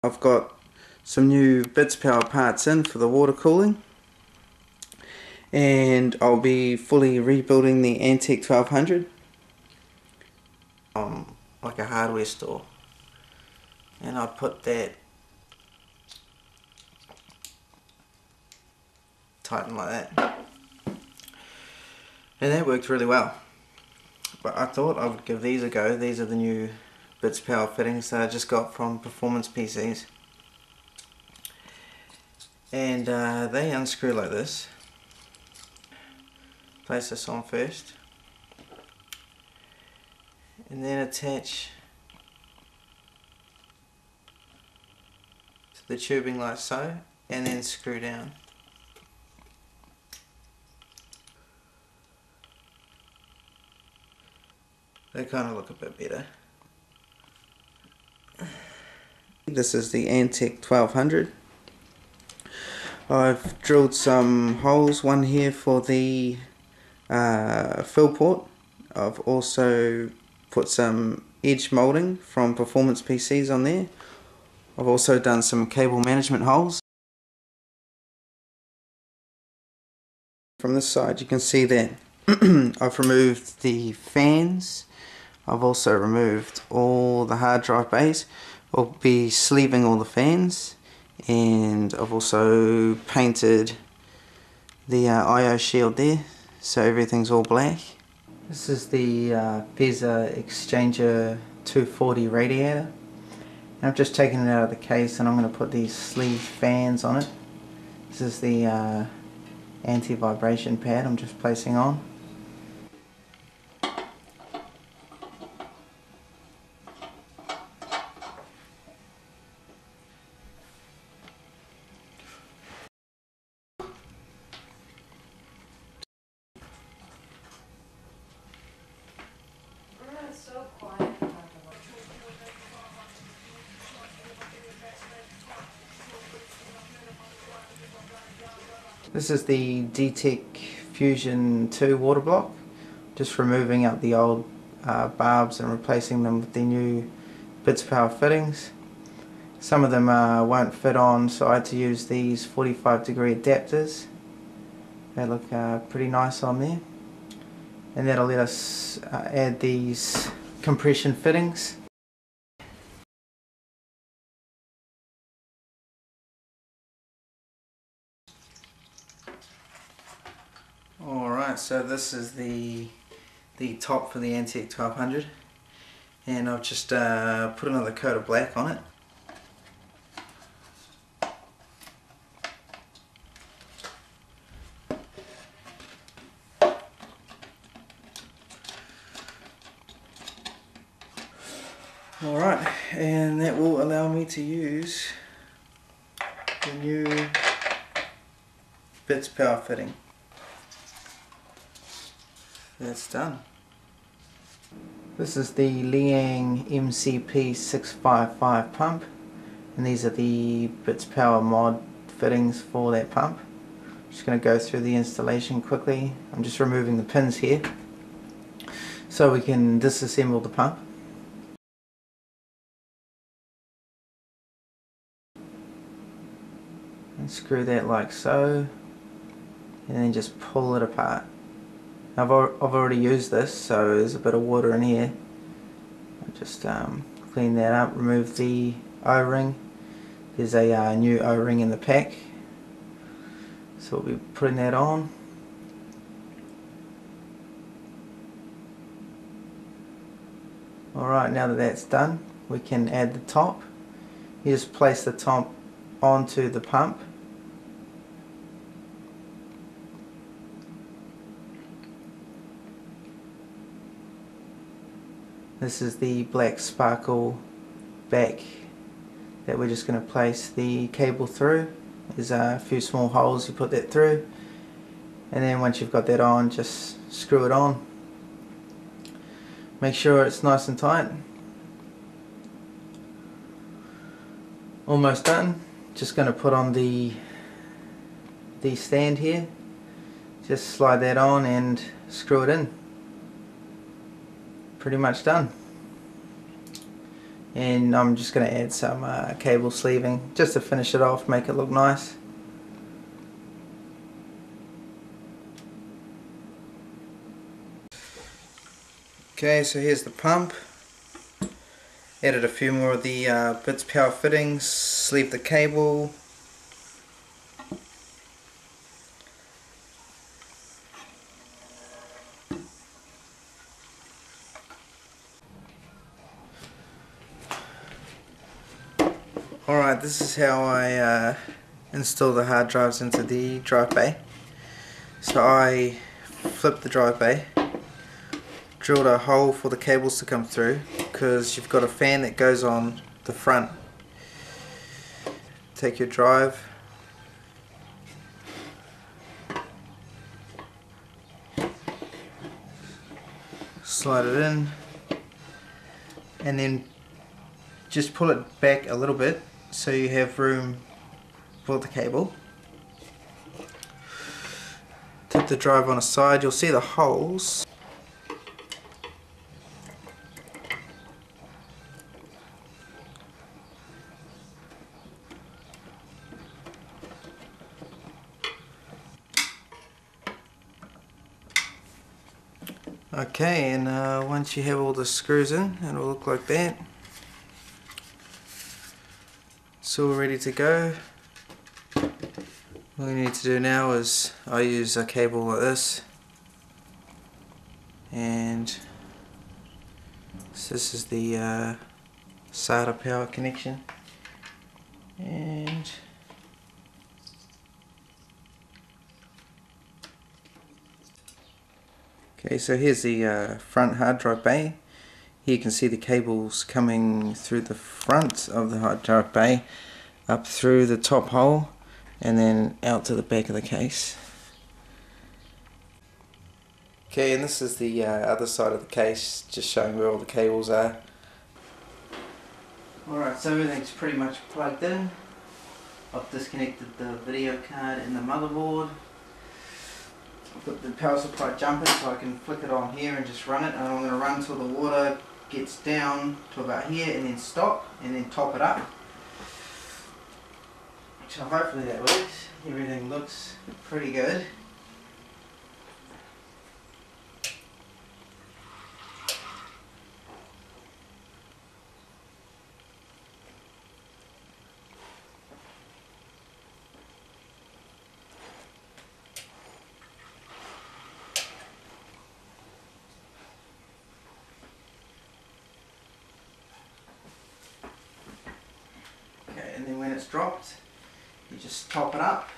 I've got some new Bitspower parts in for the water cooling, and I'll be fully rebuilding the Antec 1200 like a hardware store, and I put that tighten like that, and that worked really well. But I thought I would give these a go. These are the new Bitspower fittings that I just got from Performance PCs, and they unscrew like this. Place this on first, and then attach to the tubing like so, and then screw down. They kind of look a bit better. This is the Antec 1200. I've drilled some holes, one here for the fill port. I've also put some edge moulding from Performance PCs on there. I've also done some cable management holes. From this side you can see that I've removed the fans. I've also removed all the hard drive bays. I'll be sleeving all the fans, and I've also painted the I/O shield there, so everything's all black. This is the feser exchanger 240 radiator. And I've just taken it out of the case, and I'm going to put these sleeve fans on it. This is the anti-vibration pad I'm just placing on. This is the D-tek Fusion 2 water block. Just removing out the old barbs and replacing them with the new Bitspower fittings. Some of them won't fit on, so I had to use these 45-degree adapters. They look pretty nice on there. And that'll let us add these compression fittings. Alright, so this is the top for the Antec 1200, and I've just put another coat of black on it. Alright, and that will allow me to use the new Bitspower fitting. That's done. This is the Liang MCP655 pump, and these are the Bitspower mod fittings for that pump. I'm just going to go through the installation quickly. I'm just removing the pins here so we can disassemble the pump. And screw that like so, and then just pull it apart. I've already used this, so there's a bit of water in here. I'll just clean that up, remove the O-ring. There's a new O-ring in the pack, so we'll be putting that on. Alright, now that that's done, we can add the top. You just place the top onto the pump. This is the black sparkle back that we're just going to place the cable through. There's a few small holes you put that through, and then once you've got that on, just screw it on. Make sure it's nice and tight. Almost done. Just going to put on the stand here. Just slide that on and screw it in. Pretty much done. and I'm just going to add some cable sleeving just to finish it off, make it look nice. Okay, so here's the pump. Added a few more of the Bitspower fittings, sleeve the cable. Alright, this is how I install the hard drives into the drive bay. So I flipped the drive bay, drilled a hole for the cables to come through, because you've got a fan that goes on the front. Take your drive, slide it in, and then just pull it back a little bit so you have room for the cable. Tip the drive on a side, you'll see the holes. Okay, and once you have all the screws in, it'll look like that. It's all ready to go. All you need to do now is, I use a cable like this, and this is the SATA power connection, and okay, so here's the front hard drive bay. Here you can see the cables coming through the front of the hard drive bay, up through the top hole, and then out to the back of the case. Okay, and this is the other side of the case, just showing where all the cables are. Alright, so everything's pretty much plugged in. I've disconnected the video card and the motherboard. I've got the power supply jumping so I can flick it on here and just run it, and I'm going to run till the water gets down to about here and then stop and then top it up. So hopefully that works. Everything looks pretty good. Okay, and then when it's dropped, you just top it up.